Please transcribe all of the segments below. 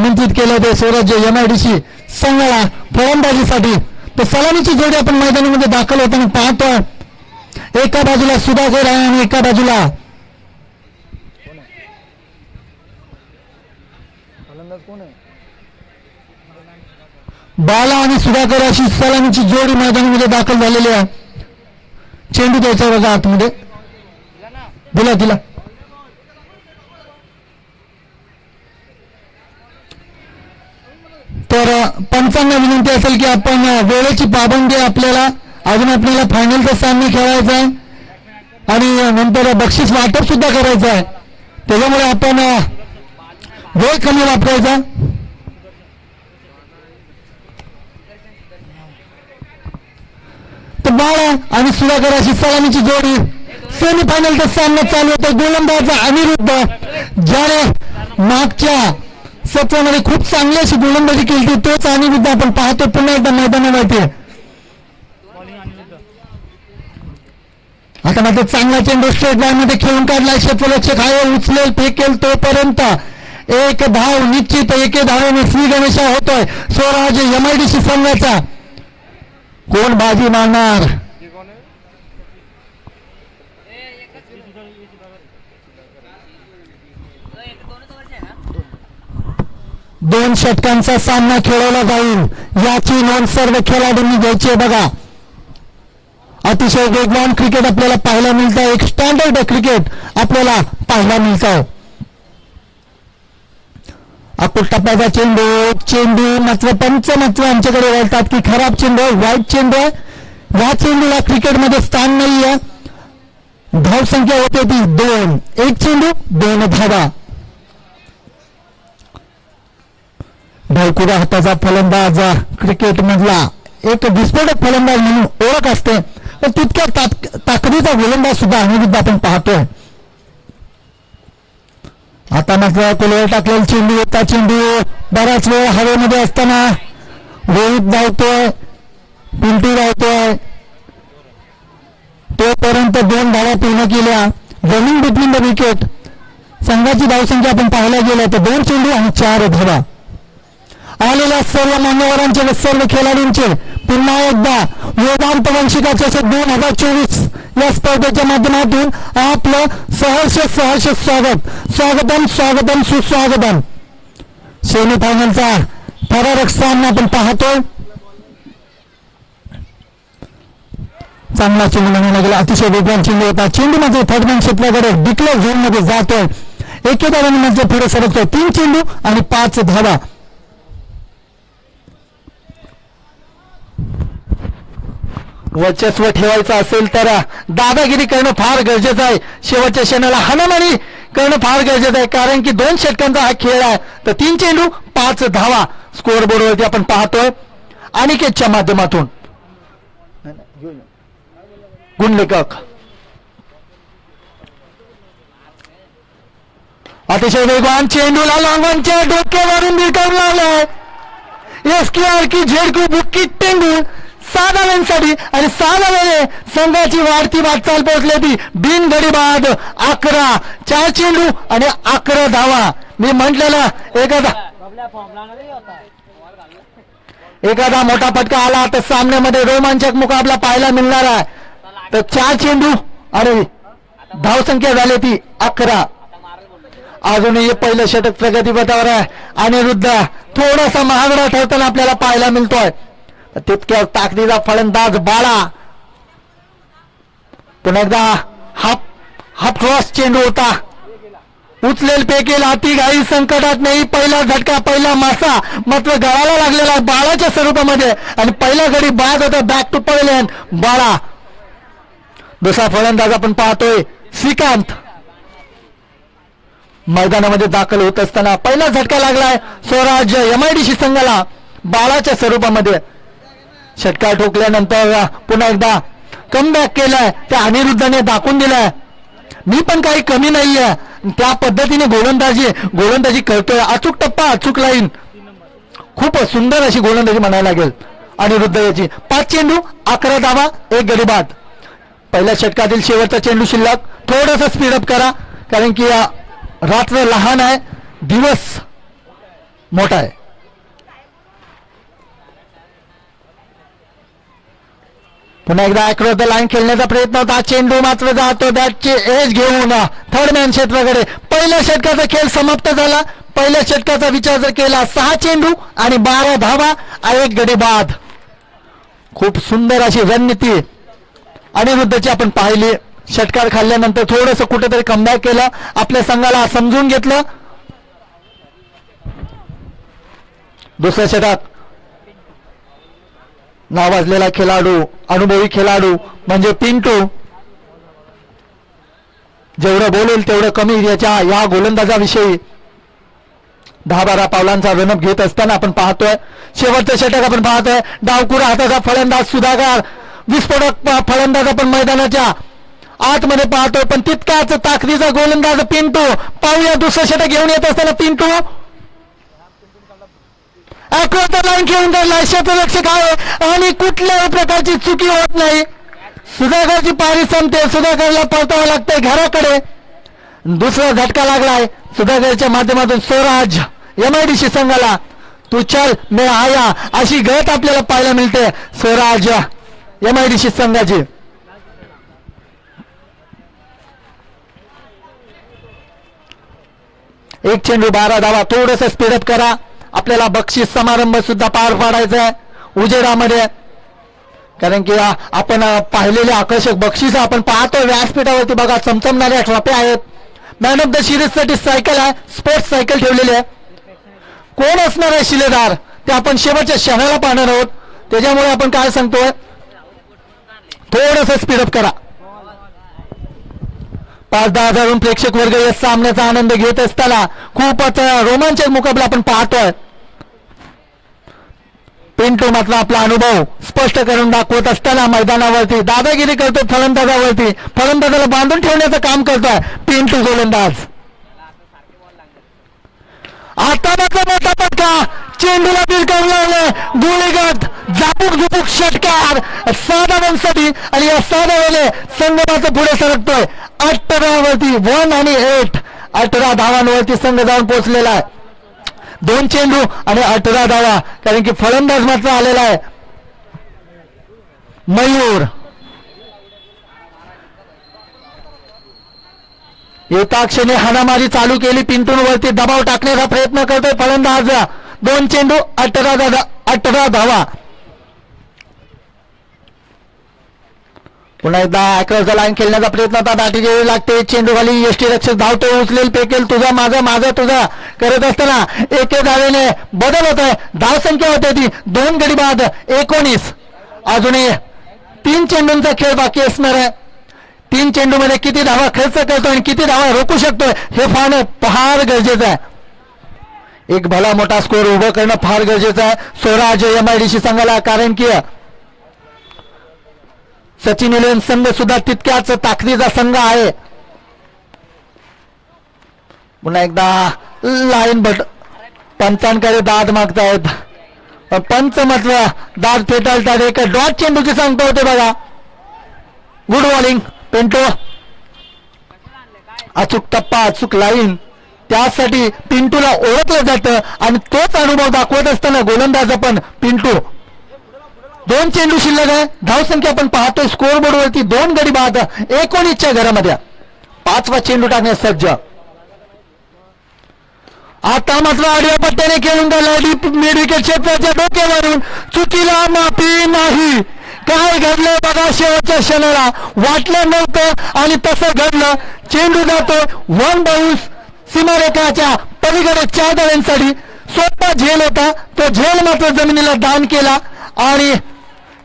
आमंत्रित केलं होते स्वराज्य MIDC संघाला फलंदाजीसाठी. तर सलामीची जोडी आपण मैदानामध्ये दाखल होताना पाहतोय. एका बाजूला सुधाकर आहे आणि एका बाजूला बाला आणि सुधाकर अशी सलामीची जोडी मैदानामध्ये दाखल झालेली आहे. चेंडू द्यायचा बघा आतमध्ये. दिला तर पंचांना विनंती असेल की आपण वेळेची पाबंदी आपल्याला फायनलचा सामना खेळायचा आहे आणि नंतर बक्षीस वाटप सुद्धा करायचं आहे. त्याच्यामुळे आपण वेळ कमी वापरायचा. तर बाळा आणि सुधाकर अशी सलामीची जोडी सेमीफायनलचा सामना चालू होता. गोलंदाज अनिरुद्ध ज्याने मागच्या सत्रामध्ये खूप चांगली अशी गोलंदाजी केली तोच अनिरुद्ध आपण पाहतो पुन्हा एकदा मैदानावरती. आता मात्र चांगला चेंडू स्ट्रेट लाईन मध्ये खेळून काढला. क्षेत्ररक्षक आहे उचलेल फेकेल तोपर्यंत एक धाव निश्चित. एके धावेने श्री गणेशा होतोय स्वराज्य MIDC संघाचा. कोण बाजी मारणार? दोन षटकांचा सामना खेळवला जाईल याची नोंद सर्व खेळाडूंनी घ्यायची आहे. बघा अतिशय वेगवान क्रिकेट आपल्याला पाहायला मिळतं. एक स्टँडर्ड क्रिकेट आपल्याला पाहायला मिळतं. अकुल टप्प्याचा चेंडू मात्र पंच मात्र आमच्याकडे वळतात की खराब चेंडू आहे, वाईट चेंडू आहे. या चेंडूला क्रिकेटमध्ये स्थान नाही आहे. धाव संख्या होते ती 2. एक चेंडू 2 धावा. भाऊकुरा हाताचा फलंदाज क्रिकेट मधला एक विस्फोटक फलंदाज म्हणून ओळख असते. तर तितक्या ताकदीचा गोलंदाज सुद्धा अनिरुद्ध आपण पाहतोय. आता मात्र कोलवर टाकलेला चेंडू होता. चेंडू बराच वेळ हवेमध्ये असताना रोहित धावतोय, पिंटू धावतोय. तोपर्यंत 2 धावा पूर्ण केल्या. रनिंग बिटवीन द विकेट संघाची धावसंख्या आपण पाहायला गेलं तर 2 चेंडू आणि 4 धावा. आलेल्या सर्व मान्यवरांचे व सर्व खेळाडूंचे पुन्हा एकदा वेदांत वंशिका चषक 2024 या स्पर्धेच्या माध्यमातून आपलं सहर्ष स्वागतम सुस्वागतम. सेमीफायनलचा थरारक सामना आपण पाहतोय. चांगला चेंडू म्हणायला गेला. अतिशय वेगवान चेंडू होता. चेंडू मध्ये थर्डमॅन क्षेत्राकडे डिक्लेअर झोन मध्ये जातोय. एके धावाने म्हणजे पुढे सरकतोय. 3 चेंडू आणि 5 धावा. वर्चस्व ठेवायचं असेल तर दादागिरी करणं फार गरजेचं आहे. शेवटच्या क्षणाला हाणामारी करणं फार गरजेचं आहे कारण की 2 षटकांचा हा खेळ आहे. तर 3 चेंडू 5 धावा स्कोअर बोर्डवरती आपण पाहतोय. अनिकेतच्या माध्यमातून गुणलेखक अतिशय वेगवान चेंडूला लॉंगॉनच्या डोक्यावरून भिरकावून लावलाय. SKR की झेडकू बुक्की टेंगू साधारणसाठी आणि साधारण संघाची वाढती वाटचाल पोहोचली ती बिनगडी बाद 11. 4 चेंडू आणि 11 धावा. मी म्हटलेलं एखादा मोठा फटका आला तर सामन्यामध्ये रोमांचक मुकाबला पाहायला मिळणार आहे. तर 4 चेंडू आणि धावसंख्या झाली ती 11. अजूनही पहिलं षटक प्रगतीपथावर आहे. अनिरुद्ध थोडासा महागडा ठरताना आपल्याला पाहायला मिळतोय. तितक्या ताकदीचा फलंदाज बाळा. पुन्हा एकदा हाफ क्रॉस चेंडू होता. उचलेल फेकेल अति घाई संकटात नाही. पहिला झटका पहिला मासा मात्र गळाला लागलेला बाळाच्या स्वरूपामध्ये आणि पहिला गडी बाद होता. बॅक टू पवेलियन बाळा. दुसरा फलंदाज आपण पाहतोय श्रीकांत. मैदानामध्ये दाखल होत असताना पहिला झटका लागलाय स्वराज्य MIDC संघाला बाळाच्या स्वरूपामध्ये. षटका ठोकल्यानंतर पुन्हा एकदा कमबॅक केलाय. त्या अनिरुद्धने दाखवून दिलाय मी पण काही कमी नाहीये. त्या पद्धतीने गोलंदाजी करतोय. अचूक टप्पा अचूक लाईन. खूप सुंदर अशी गोलंदाजी म्हणायला लागेल अनिरुद्ध याची. 5 चेंडू 11 धावा 1 गडी बाद. पहिल्या षटकातील शेवटचा चेंडू शिल्लक. थोडंसं स्पीडअप करा कारण की रात्र लहान आहे, दिवस मोठा आहे. पुन्हा एकदा अक्रॉस द लाईन खेळण्याचा प्रयत्न होता. चेंडू मात्र जातो बॅटची एज घेऊन थर्ड मॅन क्षेत्राकडे. पहिल्या षटकाचा खेळ समाप्त झाला. पहिल्या षटकाचा विचार जर केला 6 चेंडू आणि 12 धावा, 1 गडी बाद. खूप सुंदर अशी रणनीती अनिरुद्धची आपण पाहिली. षटकार खाल्ल्यानंतर थोडस कुठेतरी कमबॅक केलं, आपल्या संघाला समजून घेतलं. दुसऱ्या षटक नावाजलेला खेळाडू, अनुभवी खेळाडू म्हणजे पिंटू. जेवढं बोलेल तेवढं कमी या गोलंदाजाविषयी 10-12 पावलांचा रनअप घेत असताना आपण पाहतोय. शेवटचं षटक आपण पाहतोय. डावकुरा हाताचा फलंदाज सुधाकर, विस्फोटक फलंदाज आपण मैदानाच्या आतमध्ये पाहतोय, पण तितकाच ताकदीचा गोलंदाज पिंटू. पाहूया दुसरं षटक घेऊन येत असताना पिंटू अक्रॉस द लाईन खेळून जाईल. क्षेत्ररक्षक आहे आणि कुठल्याही प्रकारची चुकी होत नाही. सुधाकरची पारी संपते. सुधाकरला परतावं लागतंय घराकडे. दुसरा झटका लागलाय सुधाकरच्या माध्यमातून स्वराज MIDC संघाला. तू चल मैं आया अशी गत आपल्याला पाहायला मिळते स्वराज MIDC संघाची. एक चेंडू 12 धावा. थोडस स्पीडअप करा, आपल्याला बक्षीस समारंभ सुद्धा पार पाडायचा आहे उजेडामध्ये. कारण की आपण पाहिलेले आकर्षक बक्षीस आपण पाहतो व्यासपीठावरती. बघा चमचमणाऱ्या ट्रॉफ्या आहेत. मॅन ऑफ द सिरीज साठी सायकल आहे, स्पोर्ट्स सायकल ठेवलेली आहे. कोण असणार आहे शिलेदार ते आपण शेवटच्या क्षणाला पाहणार आहोत. त्याच्यामुळे आपण काय सांगतोय, थोडस स्पीडअप करा. 5-10 हजारून प्रेक्षक वर्ग या सामन्याचा आनंद घेत असताना खूपच रोमांचक मुकाबला आपण पाहतोय. पिंटू मात्र आपला अनुभव स्पष्ट करून दाखवत असताना मैदानावरती दादागिरी करतो फलंदाजावरती. फलंदाजाला बांधून ठेवण्याचं काम करतोय पिंटू गोलंदाज. आता मात्र मोठा फटका, चेंडूला बिलकावून लावले. गोळीगत झापूक झुपूक षटकार 6 धावांसाठी आणि या 6 धावाने संघ मात्र पुढे सरकतोय. 18 वरती 1 आणि 8. 18 धावांवरती संघ जाऊन पोहोचलेला आहे. 2 चेंडू आणि 18 धावा. कारण की फलंदाज मात्र आलेला आहे मयूर. एका क्षणी हाणामारी चालू केली. पिंटूंवरती दबाव टाकण्याचा प्रयत्न करतोय फलंदाज. 2 चेंडू 18 धावा. पुन्हा एकदा अक्रॉस द लाईन खेळण्याचा प्रयत्न होता. दाटी घ्यावी लागते. चेंडू खाली यष्टी रक्षक धावतो, उचलेल, फेकेल, तुझा माझा माझा तुझा करत असताना एके धावेने बदल होत आहे. धाव संख्या होते ती 2 गडी बाद 19. अजूनही 3 चेंडूंचा खेळ बाकी असणार आहे. 3 चेंडू मध्ये किती धावा खर्च करतोय आणि किती धावा रोखू शकतोय हे पाहणं फार गरजेचं आहे. एक भला मोठा स्कोर उभं करणं फार गरजेचं आहे स्वराज MIDC संघाला. कारण की सचिन इलेव्हन संघ सुद्धा तितक्याच ताकदीचा संघ आहे. पुन्हा एकदा लाईन पंचांकडे दाद मागतायत. पंच मात्र दाद फेटाळतात. एक डॉट चेंडूची सांगतो होते बघा. Good bowling Pintu. अचूक टप्पा, अचूक लाईन, त्यासाठी पिंटूला ओळखलं जातं आणि तोच अनुभव दाखवत असताना गोलंदाज पण पिंटू. 2 चेंडू शिल्लक आहे. धावसंख्या आपण पाहतोय स्कोर बोर्डवरती 2 गडी बाद 19च्या घरामध्ये. 5वा चेंडू टाकण्यास सज्ज. आता मात्र आडव्या पट्ट्याने खेळून गेला. मिड विकेट क्षेत्राच्या डोक्यावरून चुकीला माफी नाही. काय घडलं बघा शेवटच्या क्षणाला. वाटलं नव्हतं आणि तसं घडलं. चेंडू जातो 1 बाउन्स सीमारेखाच्या पलीकडे 4 धावांसाठी. सोपा झेल होता, तो झेल मात्र जमिनीला दान केला आणि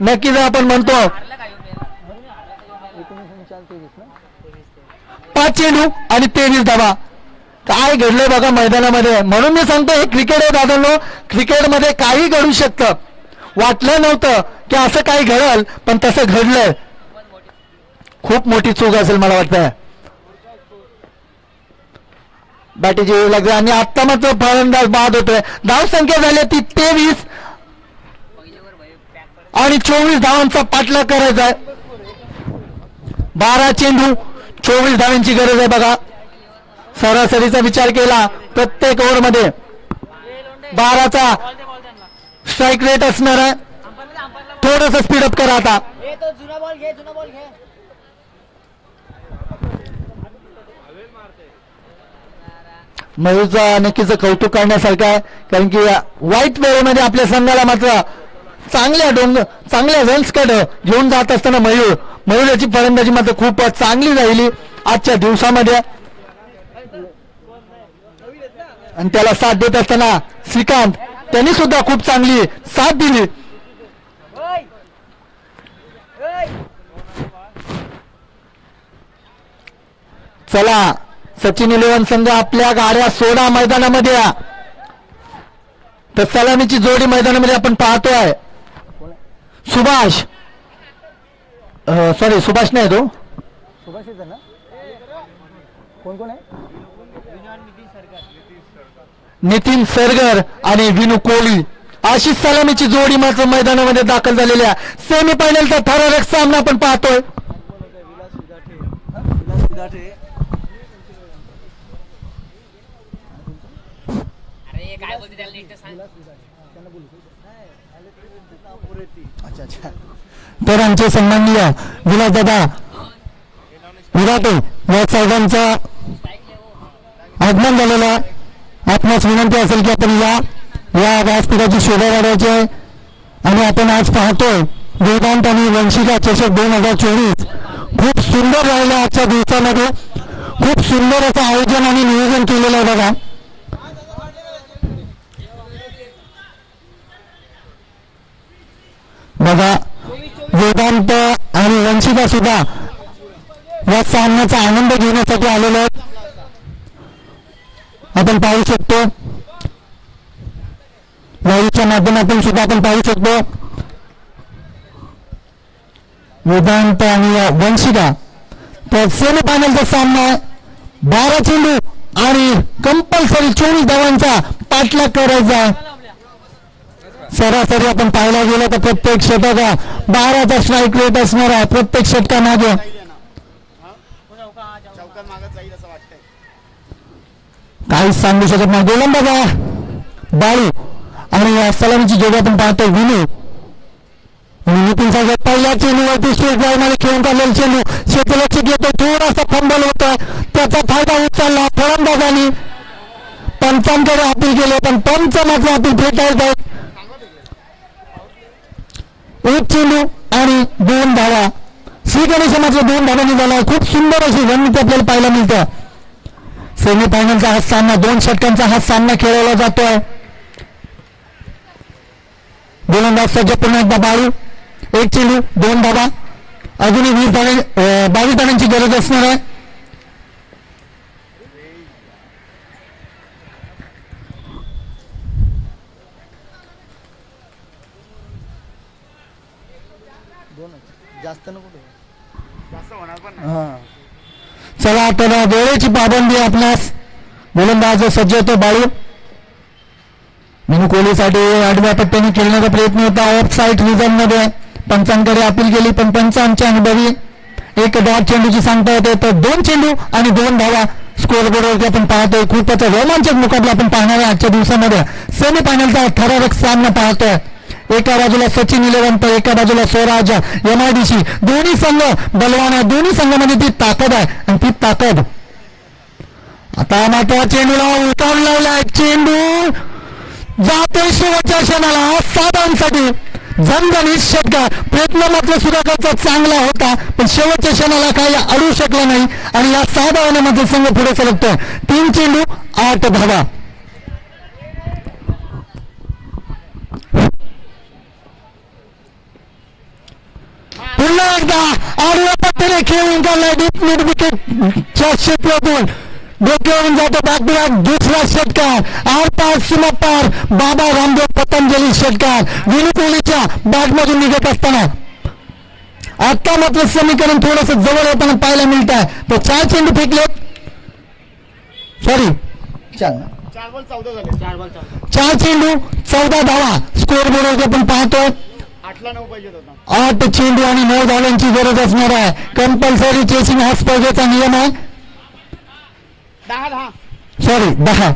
नक्कीच आपण म्हणतो 5 चेंडू आणि 23 धावा. काय घडलंय बघा मैदानामध्ये. म्हणून मी सांगतो हे क्रिकेट आहे दादांनो. क्रिकेटमध्ये काही घडू शकतं. वाटलं नव्हतं की असं काही घडल, पण तसं घडलंय. खूप मोठी चूक असेल मला वाटतं. बॅटीची वेळ लागते आणि आत्ता मात्र फलंदाज बाद होतोय. धाव संख्या झाली ती 23 आणि 24 धावांचा पाठलाग करायचा आहे. 12 चेंडू 24 धावांची गरज आहे बघा. सरासरीचा विचार केला प्रत्येक ओव्हरमध्ये 12चा स्ट्राईक रेट असणार आहे. थोडस स्पीडअप करा आता. मयूरचा नक्कीच कौतुक करण्यासारखं आहे, कारण की वाईट वेळेमध्ये आपल्या संघाला मात्र चांगल्या रन्सकडे घेऊन जात असताना मयूर याची फलंदाजी मात्र खूप चांगली राहिली आजच्या दिवसामध्ये. आणि त्याला साथ देत असताना श्रीकांत त्यांनी सुद्धा खूप चांगली साथ दिली. चला सचिन 11 संघ आपल्या गाड्या सोडा मैदानामध्ये या. तर सलामीची जोडी मैदानामध्ये आपण पाहतोय. सुभाष सुभाष नाही तो कोण आहे नितीन सरगर आणि विनू कोहली अशी सलामीची जोडी मात्र मैदानामध्ये दाखल झालेल्या सेमीफायनलचा थरारक सामना आपण पाहतोय. तर आमचे सन्माननीय विलासदादा विराटे या साहेबांचा आगमन झालेला. आपणास विनंती असेल की आपण या व्यासपीठाची शोभा वाढवायची आहे. आणि आपण आज पाहतोय वेदांत आणि वंशिका चषक 2024 खूप सुंदर राहिलं. आजच्या दिवसामध्ये खूप सुंदर असं आयोजन आणि नियोजन केलेलं आहे बघा. बघा वेदांत आणि वंशिका सुद्धा या सामन्याचा आनंद घेण्यासाठी आलेले आहेत. आपण पाहू शकतो लाईव्हच्या माध्यमातून सुद्धा आपण पाहू शकतो वेदांत आणि वंशिका. तर सेमीफायनलचा सामना आहे. 12 चेंडू आणि कंपल्सरी 24 धावांचा पाठलाग करायचा. सरासरी आपण पाहायला गेलं तर प्रत्येक षटक 12चा स्ट्राईक रेट असणार आहे. प्रत्येक षटका मागे काहीच सांगू शकत नाही. गोलंदाज बाळू आणि सलामीची जोडी आपण पाहतोय विनू. नितीन सागर पहिल्या चेंडूवरती स्ट्रेट ड्राईव्ह मध्ये खेळून काढलेला चेंडू क्षेत्ररक्षक घेतो. थोडासा फंबल होता, त्याचा फायदा उचलला फलंदाजांनी. पंचांकडे अपील केले पण पंच मात्र अपील फेटाळत आहेत. एक चेंडू आणि 2 धावा. श्री गणेश मात्र 2 धावांनी झाला. खूप सुंदर अशी रणनीती आपल्याला पाहायला मिळतं. सेमीफायनलचा हा सामना 2 षटकांचा हा सामना खेळवला जातोय. गोलंदाज सज्ज पुन्हा एकदा बाळू. एक चेंडू 2 धावा. अजूनही 22 धावांची गरज असणार आहे. चला तर वेळेची पाबंदी आपणास. गोलंदाज सज्ज होतो बाळू. विनू कोहलीसाठी आडव्या पट्ट्याने खेळण्याचा प्रयत्न होता. ऑफ साईड रिझन मध्ये पंचांकडे अपील केली पण पंचांच्या अनुभवी एक डॉट चेंडूची सांगता येते. तर 2 चेंडू आणि 2 धावा स्कोर बोर्डवरती आपण पाहतोय. खूपच रोमांचक मुकाबला आपण पाहणार आहे आजच्या दिवसामध्ये. सेमीफायनलचा थरारक सामना पाहतोय. एका बाजूला सचिन 11 तर एका बाजूला स्वराज MIDC. दोन्ही संघ बलवान आहे. दोन्ही संघामध्ये ती ताकद आहे आणि ती ताकद आता मात्र चेंडूला उलटावून लावलाय. चेंडू जातोय शेवटच्या क्षणाला 7 धावांसाठी. झणझणीत षटकार. प्रयत्न मात्र सुधाकरचा चांगला होता पण शेवटच्या क्षणाला काही अडू शकला नाही आणि या 6 धावांनी मात्र संघ पुढे सरकतोय. 3 चेंडू 8 धावा. पुन्हा एकदा आडव्या पट्ट्याने खेळून काढलाय. डीप मिड विकेटच्या क्षेत्रातून डोक्यावरून जातो बॅकबॅक. दुसरा षटकार आरपार सीमापार बाबा रामदेव पतंजली षटकार विनू कोहलीच्या बॅटमधून निघत असताना. आता मात्र समीकरण थोडस जवळ होताना पाहायला मिळत आहे. तर 4 चेंडू फेकलेत. सॉरी 4 चेंडू 14 धावा स्कोर बोर्डवरती आपण पाहतोय. 8 चेंडू आणि 9 धावांची गरज असणार आहे. कंपल्सरी चेसिंग हा स्पर्धेचा नियम आहे. 10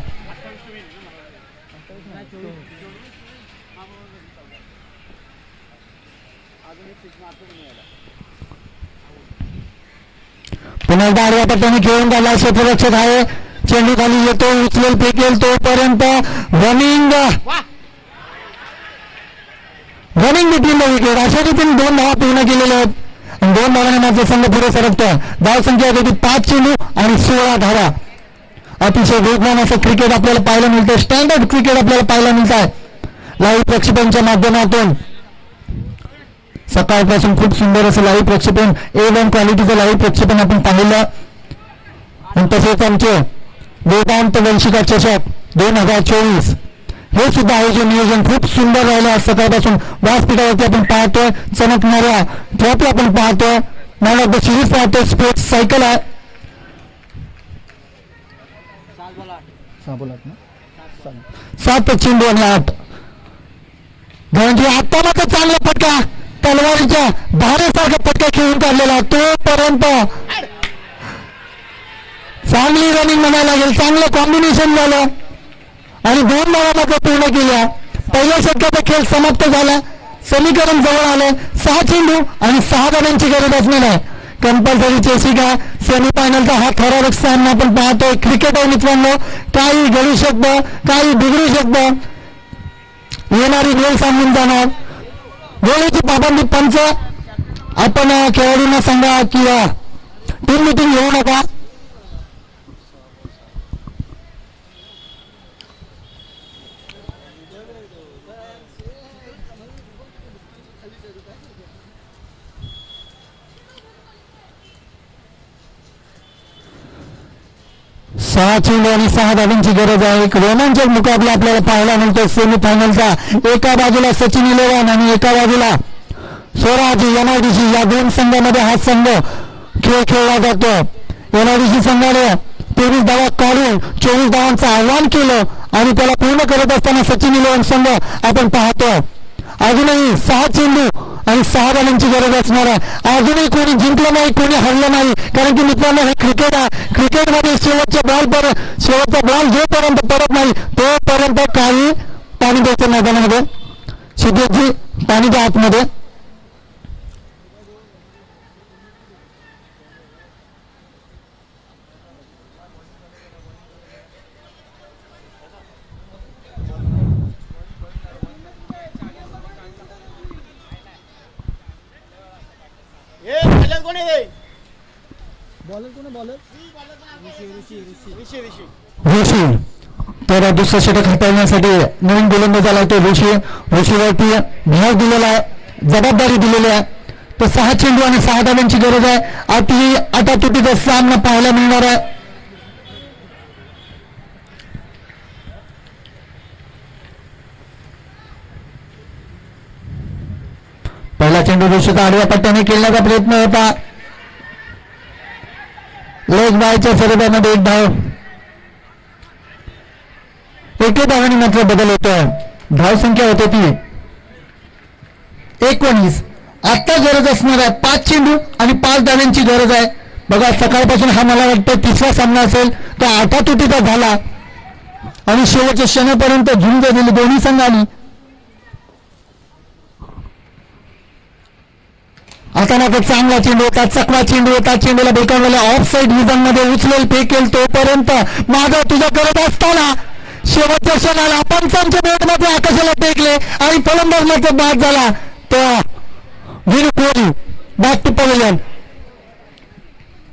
पुन्हा एकदा आडव्या पट्ट्याने खेळून गेला, क्षेत्ररक्षक आहे, चेंडू खाली येतो, उचलेल फेकेल तोपर्यंत रनिंग बिटवीन द विकेट. अशा रीतीने 2 धावा पूर्ण केलेल्या आहेत. 2 धावांनी माझा संघ पुढे सरकतोय. धाव संख्या होती 5 चेंडू आणि 16 धावा. अतिशय वेगवान असं क्रिकेट आपल्याला पाहायला मिळतं, स्टँडर्ड क्रिकेट आपल्याला पाहायला मिळत आहे लाईव्ह प्रक्षेपणच्या माध्यमातून. सकाळपासून खूप सुंदर असं लाईव्ह प्रक्षेपण, A1 क्वालिटीचं लाईव्ह प्रक्षेपण आपण पाहिलं. आणि तसेच आमचे वेदांत वंशिका चषक 2024 हे सुद्धा आयोजन नियोजन खूप सुंदर राहिलं. आज सकाळपासून व्यासपीठावरती आपण पाहतोय चमकणाऱ्या ट्रॉफी आपण पाहतोय, मॅन ऑफ द सिरीज पाहतोय, स्पोर्ट्स सायकल आहे. 7 चेंडू आणि 8 म्हणजे आता मात्र चांगला फटका, तलवारीच्या धारेसारखा फटका खेळून काढलेला. तोपर्यंत चांगली रनिंग म्हणायला लागेल, चांगलं कॉम्बिनेशन झालं आणि 2 धावा मात्र पूर्ण केल्या. पहिल्या षटकाचा खेळ समाप्त झाला, समीकरण जवळ आलं. 6 चेंडू आणि 6 धावांची गरज असणार आहे. कंपल्सरी चेसिंग आहे. सेमीफायनलचा हा ठराविक सामना आपण पाहतोय. क्रिकेट आहे मित्रांनो, काही घडू शकतं, काही बिघडू शकतं. येणारी वेळ सांगून जाणार, वेळेची पाबंदी पंच. आपण खेळाडूंना सांगा की टीम मिटिंग घेऊ नका. सहा चेंडू आणि 6 धावांची गरज आहे. एक रोमांचक मुकाबला आपल्याला पाहायला मिळतो सेमीफायनलचा. एका बाजूला सचिन 11 आणि एका बाजूला स्वराज NIDC. या 2 संघामध्ये हा संघ खेळ खेळला जातो. NIDC संघाने 23 धावा काढून 24 धावांचं आव्हान केलं आणि त्याला पूर्ण करत असताना सचिन 11 संघ आपण पाहतो. अजूनही 6 चेंडू आणि 6 धावांची गरज असणार आहे. अजूनही कोणी जिंकलं नाही, कोणी हरलं नाही, कारण की मित्रांनो हे क्रिकेट आहे. क्रिकेटमध्ये शेवटचा बॉल जोपर्यंत पडत नाही तोपर्यंत काही पाणी द्यायचं मैदानामध्ये. सिद्धेशजी पाणी द्या आतमध्ये. ऋषी तर दुसरं षटक हाताळण्यासाठी नवीन गोलंदाज आला तो ऋषीवरती भाव दिलेला आहे, जबाबदारी दिलेली आहे. तर 6 चेंडू आणि 6 धावांची गरज आहे. अति अटातुटीचा सामना पाहायला मिळणार आहे. पहिला चेंडू ऋषीचा आडव्या पट्ट्याने खेळण्याचा प्रयत्न होता. लेग बायच्या स्वरूपामध्ये 1 धाव. 1 धावांनी मात्र बदल होतोय. धाव संख्या होते ती 19. आता गरज असणार आहे 5 चेंडू आणि 5 धावांची गरज आहे. बघा सकाळपासून हा मला वाटतं 3रा सामना असेल. तो आटातुटीचा झाला आणि शेवटच्या क्षणापर्यंत झुंज दिली दोन्ही संघांनी. आता मात्र चांगला चेंडू होता, चकवा चेंडू होता. चेंडूला बेकावलेला ऑफ साईड विभागामध्ये उचलेल फेकेल तोपर्यंत माझा तुझा करत असताना शेवटच्या क्षणाला पंचांच्या बेटमध्ये आकाशाला टेकले आणि फलंदाज मात्र बाद झाला. तो Viru Kohli back to pavilion.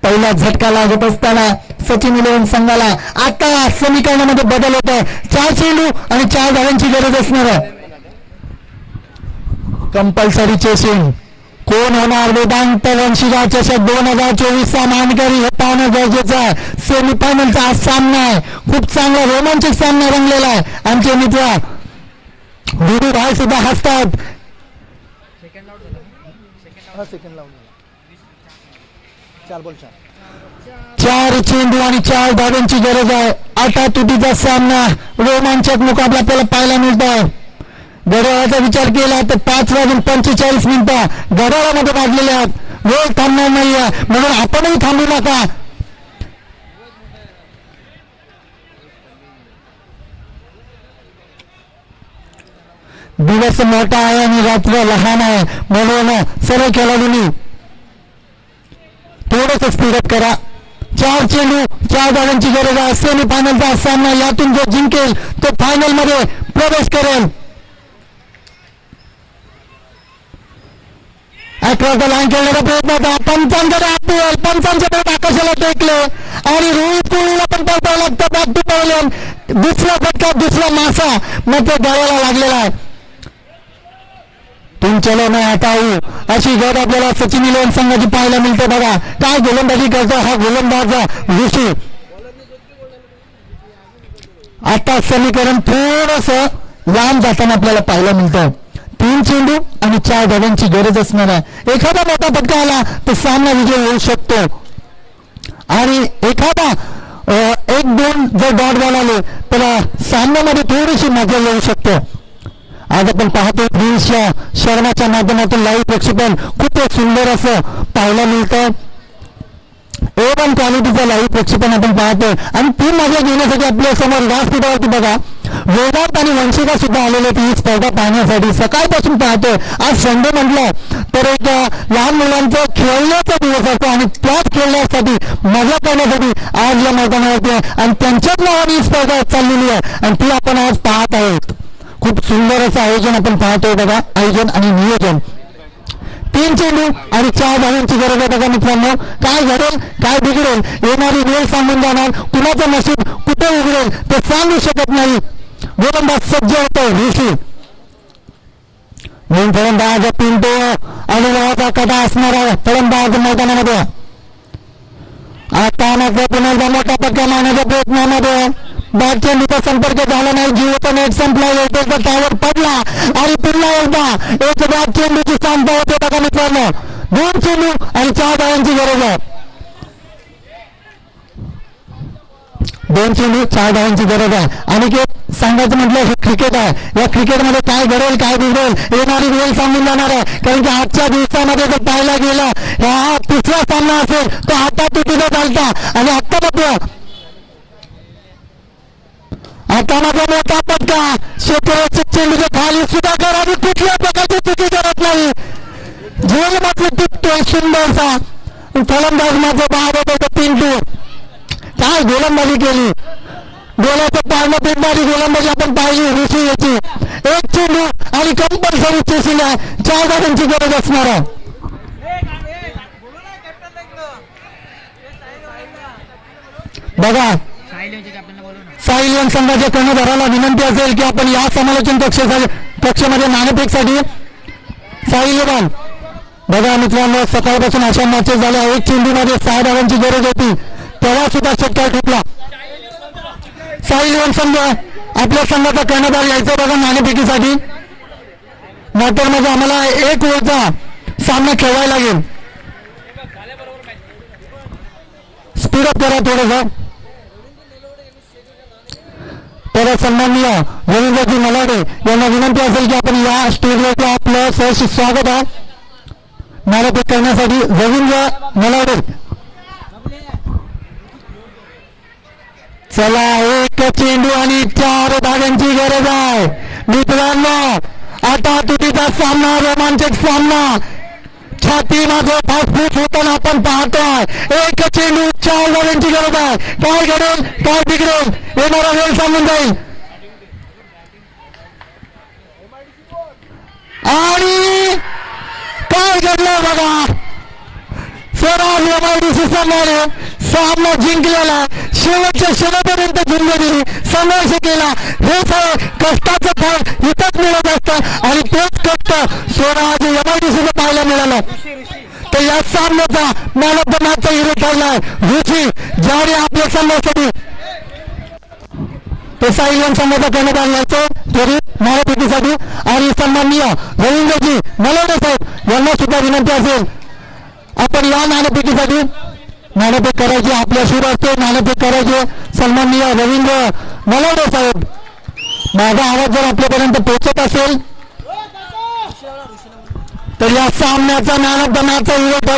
पहिला झटका लागत असताना सचिन 11 संघाला आता समीकरणामध्ये बदल होत आहे. 4 चेंडू आणि 4 धावांची गरज असणार आहे. कंपल्सरी चेसिंग कोण होणार? वेदांत वंशिका चषक 2024चा मानकरी हे पाहणं गरजेचं आहे. सेमीफायनलचा हा सामना आहे, खूप चांगला रोमांचक सामना रंगलेला आहे. आमचे मित्र गुरु भाई सुद्धा हसतात. 4 चेंडू आणि 4 धावांची गरज आहे. आटातुटीचा सामना, रोमांचक मुकाबला आपल्याला पाहायला मिळतोय. घड्याळाचा विचार केला तर 5:45 घड्याळामध्ये वाजलेले आहेत. वेळ थांबणार नाहीये म्हणून आपणही थांबू नका. दिवस मोठा आहे आणि रात्र लहान आहे, म्हणून सर्व खेळाडूंनी थोडंसं स्पीडअप करा. 4 चेंडू 4 धावांची गरज आहे. सेमीफायनलचा सामना, यातून जो जिंकेल तो फायनल मध्ये प्रवेश करेल. अक्रॉस द लाईन खेळण्याचा प्रयत्न होता. पंचांच्या आकाशाला टेकले आणि रोहित कोहलीला पण पळतावं लागतं. बॅक टू पवलन, दुसरा फटका, दुसरा मासा मग ते गळ्याला लागलेला आहे. तुम चलो मैं हटाऊ अशी गत आपल्याला सचिन इलेव्हन संघाची पाहायला मिळते. बघा काय गोलंदाजी करतो हा गोलंदाज ऋषी. आता समीकरण थोडस लांब जाताना आपल्याला पाहायला मिळतं. 3 चेंडू आणि 4 धावांची गरज असणार आहे. एखादा मोठा फटका आला तर सामना विजय होऊ शकतो आणि एखादा 1-2 जर डॉट बॉल आले तर सामन्यामध्ये थोडीशी मजा येऊ शकते. आज आपण पाहतो प्रिन्स शर्माच्या माध्यमातून लाईव्ह प्रक्षेपण खूप सुंदर असं पाहायला मिळतं. A1 क्वालिटीचं लाईव्ह प्रक्षेपण आपण पाहतोय आणि ती मजा घेण्यासाठी आपल्या समोर व्यासपीठावरती बघा वेदांत आणि वंशिका सुद्धा आलेले ही स्पर्धा पाहण्यासाठी. सकाळपासून पाहतोय. आज संडे म्हटलं तर एक लहान मुलांचं खेळण्याचा दिवस असतो आणि त्याच खेळण्यासाठी मजा करण्यासाठी आज या मैदानावरती आहे आणि त्यांच्याच नावाने ही स्पर्धा चाललेली आहे आणि ती आपण आज पाहत आहोत. खूप सुंदर असं आयोजन आपण पाहतोय बघा, आयोजन आणि नियोजन. 3 चेंडू आणि 4 धावांची गरज आहे. बघा मित्रांनो, काय घडेल काय बिघडेल येणारी वेळ सांगून जाणार. कुणाचं नशीब कुठे उघडेल ते सांगू शकत नाही. गोलंदाज सज्ज होतो ऋषी. मेन फलंदाज पिंटू अनुभवाचा कथा असणारा फलंदाज मैदानामध्ये. आता मात्र पुन्हा एकदा मोठा फटका मारण्याच्या प्रयत्नामध्ये बॅट चेंडूचा संपर्क झाला नाही. जीवचा नेट संपला, येतोच त्यावर पडला आणि पुन्हा एकदा एक बॅट चेंडूची सांगता होते. बघा मित्रांनो, 2 चेंडू आणि 4 धावांची गरज आहे. 2 चेंडू 4 धावांची गरज आहे. आणि सांगायचं म्हटलं हे क्रिकेट आहे. या क्रिकेटमध्ये काय घडेल काय बिघडेल येणारी वेळ सांगून जाणार आहे. कारण की आजच्या दिवसामध्ये जर पाहायला गेलं हा 3रा सामना असेल तो आता तुटीचा चालता आणि आता माझा मोठा फटका क्षेत्ररक्षक चेंडूच्या खाली सुधाकर आणि कुठल्या प्रकारची चुकी करत नाही. झेल मात्र टिकतोय सुंदरसा. फलंदाज माझं बाद होतं पिंटू. काय गोलंदाजी केली, गोलाचं पाळणं पिंडारी गोलंदाजी आपण पाहिली ऋषी याची. 1 चेंडू आणि कंपल्सरी चेसिंग आहे. 4 धावांची गरज असणार आहे. बघा साहिल संघाच्या कर्णधाराला विनंती असेल की आपण या समालोचन कक्षामध्ये नाणेफेकसाठी साहिल बॉल. बघा मित्रांनो, सकाळपासून अशा मॅचेस झाल्या. 1 चेंडूमध्ये 6 धावांची गरज होती तेव्हा सुद्धा षटकार ठोकला. साहिल संघ आपल्या संघाचा कर्णधार यायचा बघा नाणेफेकीसाठी. नाहीतर मग आम्हाला 1 ओव्हरचा सामना खेळवायला लागेल. स्पीडअप करा थोडंसं. तर सन्माननीय रवींद्रजी मलाडे यांना विनंती असेल की आपण या स्टेजवरती आपलं सहर्ष स्वागत आहे नाणेफेक करण्यासाठी. रवींद्र मलाडे, चला 1 चेंडू आणि 4 धावांची गरज आहे. मित्रांनो, आता तुटीचा सामना, रोमांचक सामना, छाती माझं फासफूस होताना आपण पाहतोय. 1 चेंडू 4 धावांची गरज आहे. काय घडेल काय बिघडेल येणारा वेळ सांगून जाईल. आणि काय घडलं बघा, स्वराज MIDC संघाने सामना जिंकलेला. शेवटच्या क्षणापर्यंत जिंकली, संघर्ष केला. हेच कष्टाचं फळ इथंच मिळत असतं आणि तेच कष्ट स्वराज MIDC पाहायला मिळालं. तर या सामन्याचा मॅन ऑफ द मॅचचा हिरो ठरलाय ऋषी, ज्याने आपल्या संघासाठी तो साहिल संघाचा कर्णधार यायचो तरी नाणेफेकीसाठी. आणि सन्माननीय रवींद्रजी मलाडे साहेब यांना सुद्धा विनंती असेल आपण या नाणेफेकीसाठी नाणेफेक करायची. आपल्या शिर असते नाणेफेक करायचे. सन्माननीय रवींद्र मलाडे साहेब, माझा आवाज जर आपल्यापर्यंत पोहोचत असेल तर या सामन्याचा मॅन ऑफ द मॅचचा हिरो